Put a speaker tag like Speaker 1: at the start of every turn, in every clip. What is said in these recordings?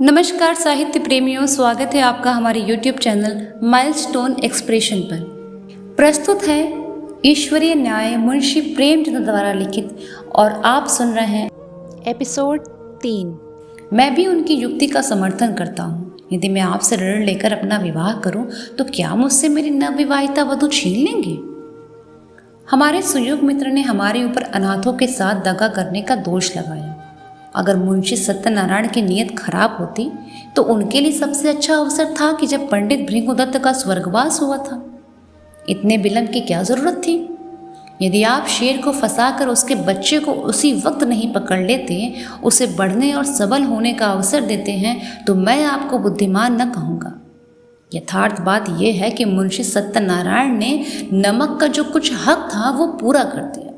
Speaker 1: नमस्कार साहित्य प्रेमियों, स्वागत है आपका हमारे YouTube चैनल माइलस्टोन एक्सप्रेशन पर। प्रस्तुत है ईश्वरीय न्याय मुंशी प्रेमचंद द्वारा लिखित और आप सुन रहे हैं एपिसोड 3। मैं भी उनकी युक्ति का समर्थन करता हूँ। यदि मैं आपसे ऋण लेकर अपना विवाह करूँ तो क्या मुझसे मेरी नवविवाहिता वधू छीन लेंगे? हमारे सुयोग मित्र ने हमारे ऊपर अनाथों के साथ दगा करने का दोष लगाया। अगर मुंशी सत्यनारायण की नीयत खराब होती तो उनके लिए सबसे अच्छा अवसर था कि जब पंडित भृगुदत्त का स्वर्गवास हुआ था। इतने विलंब की क्या जरूरत थी? यदि आप शेर को फंसाकर उसके बच्चे को उसी वक्त नहीं पकड़ लेते, उसे बढ़ने और सबल होने का अवसर देते हैं, तो मैं आपको बुद्धिमान न कहूँगा। यथार्थ बात यह है कि मुंशी सत्यनारायण ने नमक का जो कुछ हक था वो पूरा कर दिया।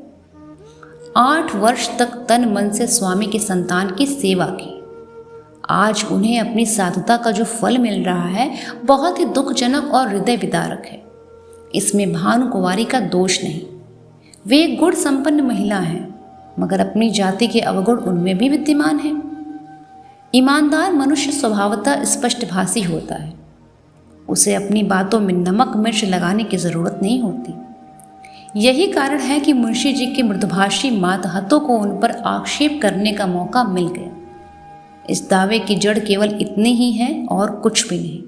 Speaker 1: 8 वर्ष तक तन मन से स्वामी की संतान की सेवा की। आज उन्हें अपनी साधुता का जो फल मिल रहा है बहुत ही दुखजनक और हृदय विदारक है। इसमें भानु कुंवारी का दोष नहीं। वे एक गुण संपन्न महिला हैं, मगर अपनी जाति के अवगुण उनमें भी विद्यमान हैं। ईमानदार मनुष्य स्वभावतः स्पष्टभाषी होता है। उसे अपनी बातों में नमक मिर्च लगाने की जरूरत नहीं होती। यही कारण है कि मुंशी जी के मृदुभाषी मातहतों को उन पर आक्षेप करने का मौका मिल गया। इस दावे की जड़ केवल इतनी ही है और कुछ भी नहीं।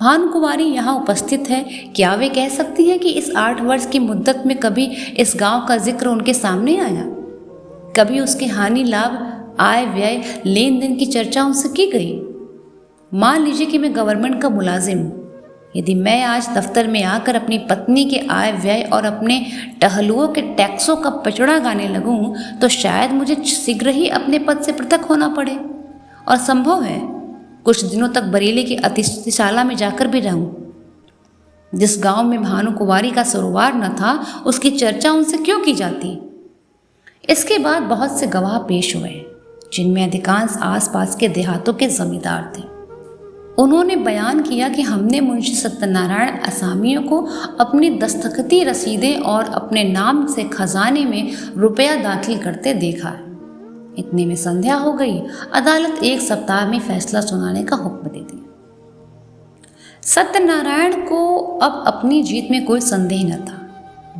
Speaker 1: भानु कुंवारी यहाँ उपस्थित है। क्या वे कह सकती हैं कि इस 8 वर्ष की मुद्दत में कभी इस गांव का जिक्र उनके सामने आया? कभी उसके हानि लाभ, आय व्यय, लेन देन की चर्चा उनसे की गई? मान लीजिए कि मैं गवर्नमेंट का मुलाजिम हूँ। यदि मैं आज दफ्तर में आकर अपनी पत्नी के आय व्यय और अपने टहलुओं के टैक्सों का पचड़ा गाने लगूं तो शायद मुझे शीघ्र ही अपने पद से पृथक होना पड़े, और संभव है कुछ दिनों तक बरेली की अतिथिशाला में जाकर भी रहूं। जिस गांव में भानु कुंवारी का सरोवार न था, उसकी चर्चा उनसे क्यों की जाती? इसके बाद बहुत से गवाह पेश हुए, जिनमें अधिकांश आसपास के देहातों के जमींदार थे। उन्होंने बयान किया कि हमने मुंशी सत्यनारायण असामियों को अपनी दस्तखती रसीदें और अपने नाम से खजाने में रुपया दाखिल करते देखा है। इतने में संध्या हो गई। अदालत 1 सप्ताह में फैसला सुनाने का हुक्म दे दिया। सत्यनारायण को अब अपनी जीत में कोई संदेह न था।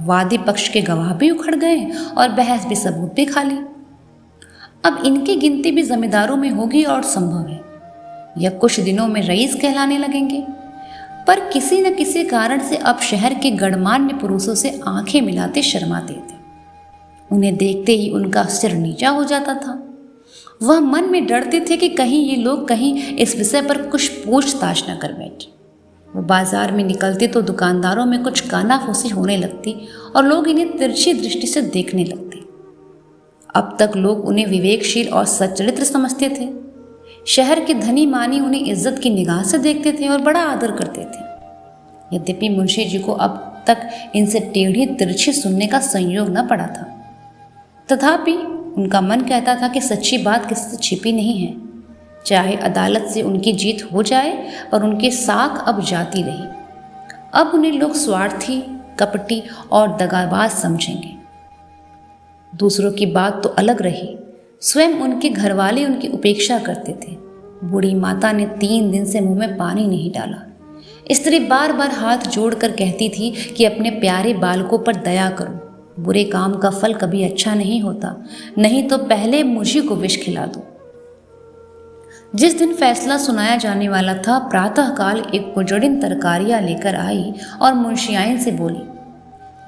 Speaker 1: वादी पक्ष के गवाह भी उखड़ गए और बहस भी सबूत भी खाली। अब इनकी गिनती भी जमींदारों में होगी और संभव है या कुछ दिनों में रईस कहलाने लगेंगे। पर किसी न किसी कारण से अब शहर के गणमान्य पुरुषों से आंखें मिलाते शर्माते थे। उन्हें देखते ही उनका सिर नीचा हो जाता था। वह मन में डरते थे कि कहीं ये लोग कहीं इस विषय पर कुछ पूछताछ न कर बैठे। वो बाजार में निकलते तो दुकानदारों में कुछ कानाफूसी होने लगती और लोग इन्हें तिरछी दृष्टि से देखने लगते। अब तक लोग उन्हें विवेकशील और सच्चरित्र समझते थे। शहर के धनी मानी उन्हें इज्जत की निगाह से देखते थे और बड़ा आदर करते थे। यद्यपि मुंशी जी को अब तक इनसे टेढ़ी तिरछी सुनने का संयोग न पड़ा था, तथापि उनका मन कहता था कि सच्ची बात किसी से छिपी नहीं है। चाहे अदालत से उनकी जीत हो जाए, पर उनकी साख अब जाती रही। अब उन्हें लोग स्वार्थी, कपटी और दगाबाज समझेंगे। दूसरों की बात तो अलग रही, स्वयं उनके घरवाले उनकी उपेक्षा करते थे। बूढ़ी माता ने 3 दिन से मुंह में पानी नहीं डाला। स्त्री बार बार हाथ जोड़कर कहती थी कि अपने प्यारे बालकों पर दया करो। बुरे काम का फल कभी अच्छा नहीं होता, नहीं तो पहले मुझी को विष खिला दो। जिस दिन फैसला सुनाया जाने वाला था, प्रातःकाल एक कुजड़िन तरकारियाँ लेकर आई और मुंशियाइन से बोली,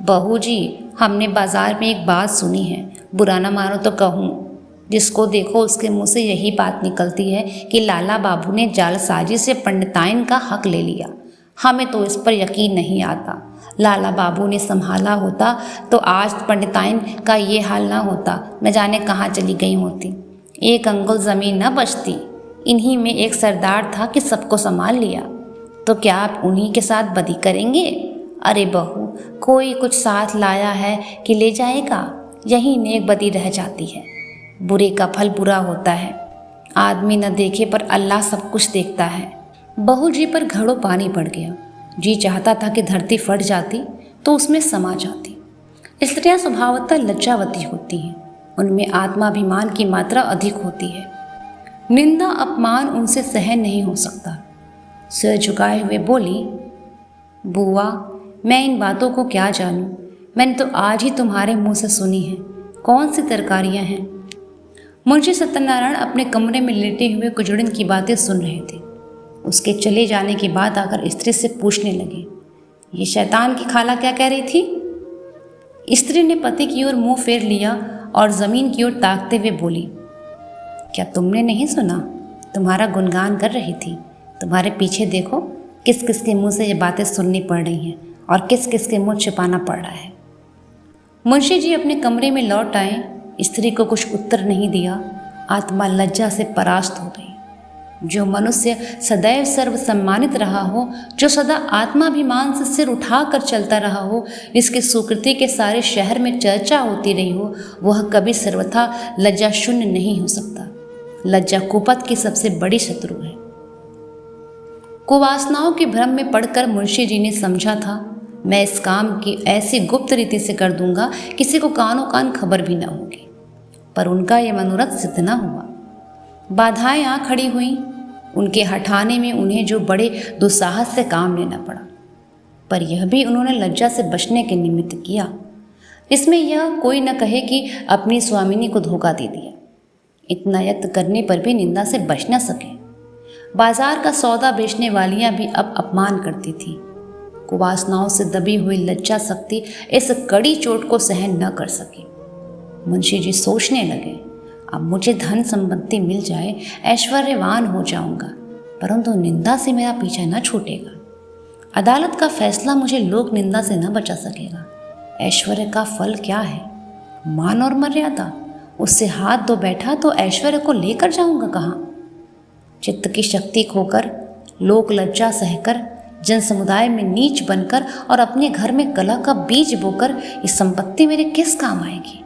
Speaker 1: बहू जी, हमने बाजार में एक बात सुनी है, बुरा ना मानो तो कहूँ। जिसको देखो उसके मुंह से यही बात निकलती है कि लाला बाबू ने जालसाजी से पंडिताइन का हक ले लिया। हमें तो इस पर यकीन नहीं आता। लाला बाबू ने संभाला होता तो आज पंडिताइन का ये हाल ना होता, न जाने कहाँ चली गई होती। 1 अंगुल ज़मीन न बचती। इन्हीं में एक सरदार था कि सबको संभाल लिया। तो क्या आप उन्हीं के साथ बदी करेंगे? अरे बहू, कोई कुछ साथ लाया है कि ले जाएगा? यही नेक बदी रह जाती है। बुरे का फल बुरा होता है। आदमी न देखे पर अल्लाह सब कुछ देखता है। बहू जी पर घड़ों पानी पड़ गया। जी चाहता था कि धरती फट जाती तो उसमें समा जाती। स्त्रियां स्वभावतः लज्जावती होती हैं। उनमें आत्माभिमान की मात्रा अधिक होती है। निंदा अपमान उनसे सहन नहीं हो सकता। सिर झुकाए हुए बोली, बुआ मैं इन बातों को क्या जानूं, मैंने तो आज ही तुम्हारे मुंह से सुनी है। कौन सी तरकारियां हैं? मुंशी सत्यनारायण अपने कमरे में लेटे हुए कुजुड़न की बातें सुन रहे थे। उसके चले जाने के बाद आकर स्त्री से पूछने लगे, ये शैतान की खाला क्या कह रही थी? स्त्री ने पति की ओर मुंह फेर लिया और जमीन की ओर ताकते हुए बोली, क्या तुमने नहीं सुना? तुम्हारा गुणगान कर रही थी। तुम्हारे पीछे देखो, किस किस के मुंह से ये बातें सुननी पड़ रही हैं और किस किस के मुंह छिपाना पड़ रहा है। मुंशी जी अपने कमरे में लौट आए। स्त्री को कुछ उत्तर नहीं दिया। आत्मा लज्जा से परास्त हो गई। जो मनुष्य सदैव सर्व सम्मानित रहा हो, जो सदा आत्माभिमान से सिर उठाकर चलता रहा हो, जिसकी सुकृति के सारे शहर में चर्चा होती रही हो, वह कभी सर्वथा लज्जा शून्य नहीं हो सकता। लज्जा कुपथ की सबसे बड़ी शत्रु है। कुवासनाओं के भ्रम में पड़कर मुंशी जी ने समझा था, मैं इस काम की ऐसी गुप्त रीति से कर दूंगा, किसी को कानों कान खबर भी न होगी। पर उनका यह मनोरथ सिद्ध न हुआ। बाधाएं आ खड़ी हुई। उनके हटाने में उन्हें जो बड़े दुस्साहस से काम लेना पड़ा, पर यह भी उन्होंने लज्जा से बचने के निमित्त किया। इसमें यह कोई न कहे कि अपनी स्वामिनी को धोखा दे दिया। इतना यत्न करने पर भी निंदा से बच न सके। बाजार का सौदा बेचने वालियां भी अब अपमान करती थी। कुवासनाओं से दबी हुई लज्जा शक्ति इस कड़ी चोट को सहन न कर सकी। मुंशी जी सोचने लगे, अब मुझे धन संपत्ति मिल जाए, ऐश्वर्यवान हो जाऊंगा, परंतु निंदा से मेरा पीछा न छूटेगा। अदालत का फैसला मुझे लोक निंदा से न बचा सकेगा। ऐश्वर्य का फल क्या है? मान और मर्यादा। उससे हाथ धो बैठा तो ऐश्वर्य को लेकर जाऊंगा कहाँ? चित्त की शक्ति खोकर, लोक लज्जा सहकर, जन समुदाय में नीच बनकर और अपने घर में कलह का बीज बोकर ये संपत्ति मेरे किस काम आएगी?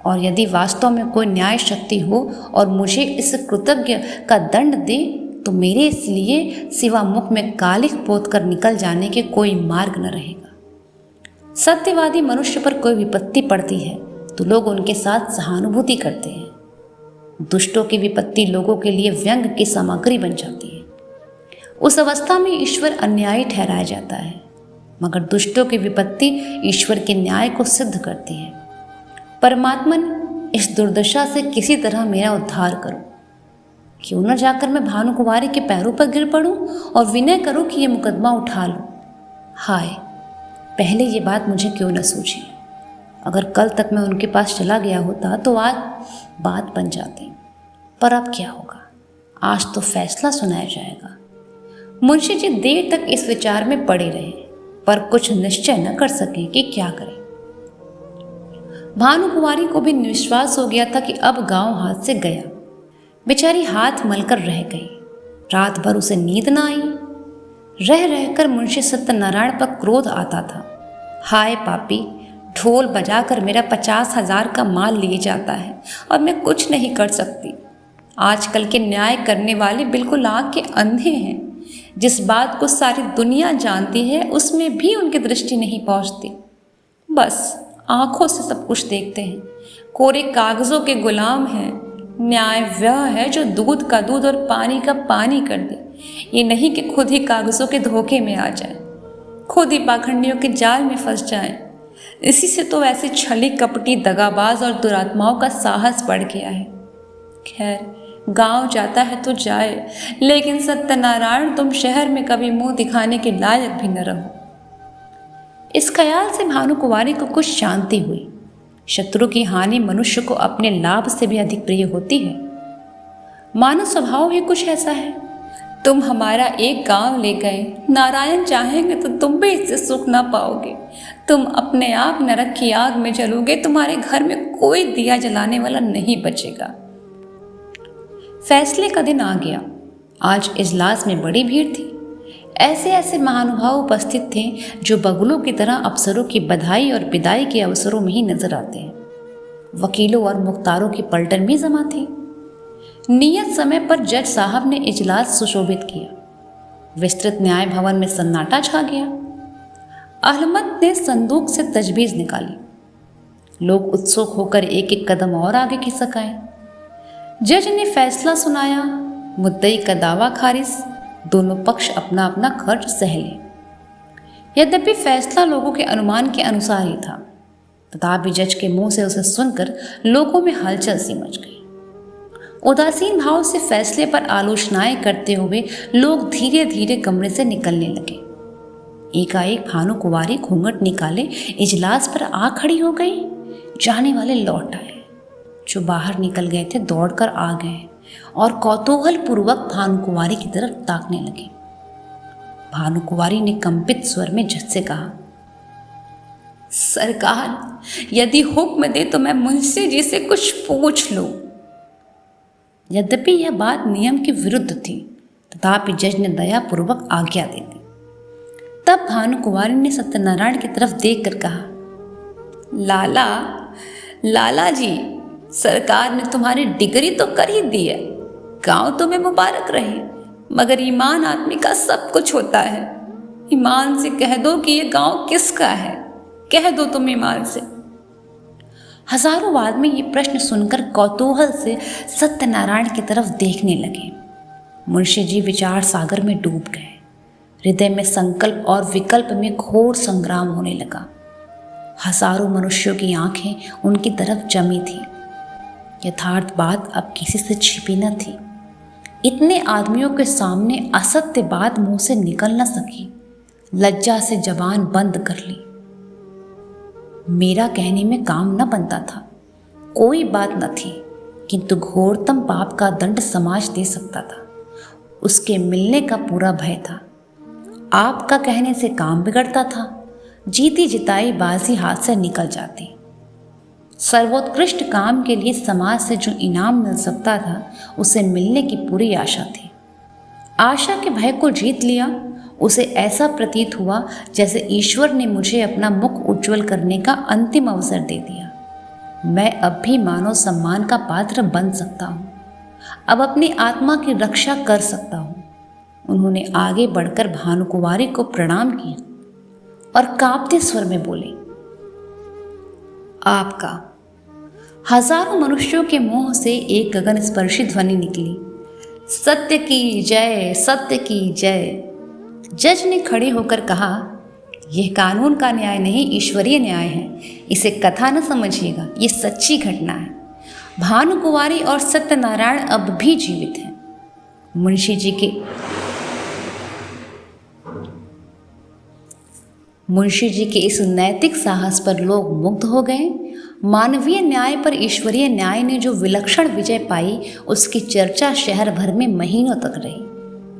Speaker 1: और यदि वास्तव में कोई न्याय शक्ति हो और मुझे इस कृतज्ञ का दंड दे, तो मेरे इसलिए सिवा मुख में कालिख पोत कर निकल जाने के कोई मार्ग न रहेगा। सत्यवादी मनुष्य पर कोई विपत्ति पड़ती है तो लोग उनके साथ सहानुभूति करते हैं। दुष्टों की विपत्ति लोगों के लिए व्यंग की सामग्री बन जाती है। उस अवस्था में ईश्वर अन्यायी ठहराया जाता है, मगर दुष्टों की विपत्ति ईश्वर के न्याय को सिद्ध करती है। परमात्मन, इस दुर्दशा से किसी तरह मेरा उद्धार करो। क्यों न जाकर मैं भानुकुमारी के पैरों पर गिर पड़ूं और विनय करूं कि ये मुकदमा उठा लो। हाय, पहले ये बात मुझे क्यों न सूझी। अगर कल तक मैं उनके पास चला गया होता तो आज बात बन जाती। पर अब क्या होगा? आज तो फैसला सुनाया जाएगा। मुंशी जी देर तक इस विचार में पड़े रहे, पर कुछ निश्चय न कर सके कि क्या करें। भानुकुमारी को भी विश्वास हो गया था कि अब गांव हाथ से गया। बेचारी हाथ मलकर रह गई। रात भर उसे नींद न आई। रह रहकर मुंशी सत्यनारायण पर क्रोध आता था। हाय पापी, ढोल बजाकर मेरा 50,000 का माल लिए जाता है और मैं कुछ नहीं कर सकती। आजकल के न्याय करने वाले बिल्कुल आँख के अंधे हैं। जिस बात को सारी दुनिया जानती है उसमें भी उनकी दृष्टि नहीं पहुंचती। बस आंखों से सब कुछ देखते हैं। कोरे कागजों के गुलाम हैं। न्याय वह है जो दूध का दूध और पानी का पानी कर दे। ये नहीं कि खुद ही कागजों के धोखे में आ जाए, खुद ही पाखंडियों के जाल में फंस जाएं। इसी से तो ऐसे छली कपटी दगाबाज और दुरात्माओं का साहस बढ़ गया है। खैर, गांव जाता है तो जाए, लेकिन सत्यनारायण तुम शहर में कभी मुंह दिखाने के लायक भी न रहो। इस ख्याल से भानुकुमारी को कुछ शांति हुई। शत्रु की हानि मनुष्य को अपने लाभ से भी अधिक प्रिय होती है। मानव स्वभाव ही कुछ ऐसा है। तुम हमारा एक गांव ले गए, नारायण चाहेंगे तो तुम भी इससे सुख ना पाओगे। तुम अपने आप नरक की आग में जलोगे। तुम्हारे घर में कोई दिया जलाने वाला नहीं बचेगा। फैसले का दिन आ गया। आज इजलास में बड़ी भीड़ थी। ऐसे ऐसे महानुभाव उपस्थित थे जो बगुलों की तरह अफसरों की बधाई और विदाई के अवसरों में ही नजर आते हैं। वकीलों और मुख्तारों की पलटन भी जमा थी। नियत समय पर जज साहब ने इजलास सुशोभित किया। विस्तृत न्याय भवन में सन्नाटा छा गया। अहमद ने संदूक से तजवीज निकाली। लोग उत्सुक होकर एक एक कदम और आगे खिसक आए। जज ने फैसला सुनाया, मुद्दई का दावा खारिज, दोनों पक्ष अपना अपना खर्च सह लें। यद्यपि फैसला लोगों के अनुमान के अनुसार ही था, तथापि जज के मुंह से उसे सुनकर लोगों में हलचल सी मच गई। उदासीन भाव से फैसले पर आलोचनाएं करते हुए लोग धीरे धीरे कमरे से निकलने लगे। एकाएक भानु कुंवारी घूंघट निकाले इजलास पर आ खड़ी हो गई। जाने वाले लौट आए, जो बाहर निकल गए थे दौड़कर आ गए और कौतूहल पूर्वक भानु कुंवारी की तरफ ताकने लगे। भानु कुंवारी ने कंपित स्वर में जज से कहा, सरकार, यदि हुक्म दे तो मैं मुंशी जी से कुछ पूछ लूं। यद्यपि यह बात नियम के विरुद्ध थी, तथापि जज ने दयापूर्वक आज्ञा दे दी। तब भानु कुंवारी ने सत्यनारायण की तरफ देखकर कहा, लाला जी, सरकार ने तुम्हारी डिग्री तो कर ही दी है, गांव तुम्हें मुबारक रहे, मगर ईमान आदमी का सब कुछ होता है। ईमान से कह दो कि ये गांव किसका है, कह दो तुम ईमान से। हजारों आदमी ये प्रश्न सुनकर कौतूहल से सत्यनारायण की तरफ देखने लगे। मुंशी जी विचार सागर में डूब गए। हृदय में संकल्प और विकल्प में घोर संग्राम होने लगा। हजारों मनुष्यों की आंखें उनकी तरफ जमी थी। यथार्थ बात अब किसी से छिपी न थी। इतने आदमियों के सामने असत्य बात मुंह से निकल न सकी। लज्जा से जबान बंद कर ली। मेरा कहने में काम न बनता था, कोई बात न थी, किंतु घोरतम पाप का दंड समाज दे सकता था। उसके मिलने का पूरा भय था। आपका कहने से काम बिगड़ता था, जीती जिताई बाजी हाथ से निकल जाती। सर्वोत्कृष्ट काम के लिए समाज से जो इनाम मिल सकता था, उसे मिलने की पूरी आशा थी। आशा के भय को जीत लिया। उसे ऐसा प्रतीत हुआ जैसे ईश्वर ने मुझे अपना मुख उज्जवल करने का अंतिम अवसर दे दिया। मैं अब भी मानव सम्मान का पात्र बन सकता हूँ, अब अपनी आत्मा की रक्षा कर सकता हूँ। उन्होंने आगे बढ़कर भानु कुंवारी को प्रणाम किया और कांपते स्वर में बोले, आपका। हजारों मनुष्यों के मुंह से एक गगन स्पर्शी ध्वनि निकली, सत्य की जय, सत्य की जय। जज ने खड़े होकर कहा, यह कानून का न्याय नहीं, ईश्वरीय न्याय है। इसे कथा न समझिएगा, ये सच्ची घटना है। भानु कुंवारी और सत्यनारायण अब भी जीवित हैं। मुंशी जी के इस नैतिक साहस पर लोग मुग्ध हो गए। मानवीय न्याय पर ईश्वरीय न्याय ने जो विलक्षण विजय पाई, उसकी चर्चा शहर भर में महीनों तक रही।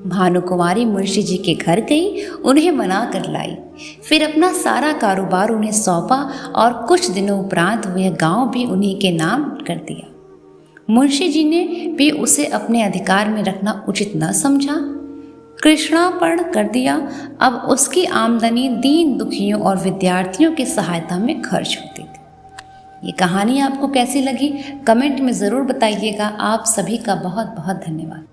Speaker 1: भानु कुंवारी मुंशी जी के घर गई, उन्हें मना कर लाई, फिर अपना सारा कारोबार उन्हें सौंपा और कुछ दिनों उपरांत वह गांव भी उन्हीं के नाम कर दिया। मुंशी जी ने भी उसे अपने अधिकार में रखना उचित न समझा, कृष्णार्पण कर दिया। अब उसकी आमदनी दीन दुखियों और विद्यार्थियों की सहायता में खर्च होती थी। ये कहानी आपको कैसी लगी, कमेंट में ज़रूर बताइएगा। आप सभी का बहुत बहुत धन्यवाद।